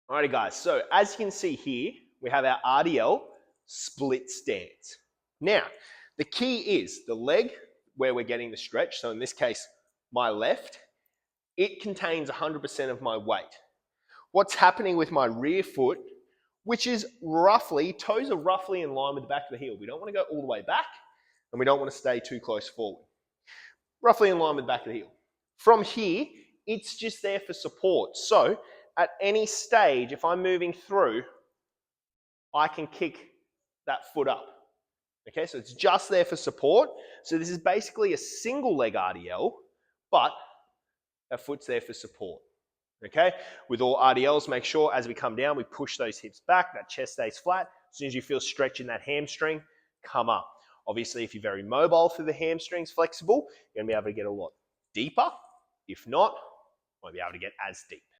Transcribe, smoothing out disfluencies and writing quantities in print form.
Alrighty guys, so as you can see here, we have our RDL split stance. Now, the key is the leg where we're getting the stretch, so in this case, my left, it contains 100% of my weight. What's happening with my rear foot, which is roughly, toes are roughly in line with the back of the heel. We don't want to go all the way back, and we don't want to stay too close forward. Roughly in line with the back of the heel. From here, it's just there for support. So at any stage, if I'm moving through, I can kick that foot up. Okay, so it's just there for support. So this is basically a single leg RDL, but our foot's there for support. Okay, with all RDLs, make sure as we come down, we push those hips back, that chest stays flat. As soon as you feel stretch in that hamstring, come up. Obviously, if you're very mobile through the hamstrings, flexible, you're gonna be able to get a lot deeper. If not, won't be able to get as deep.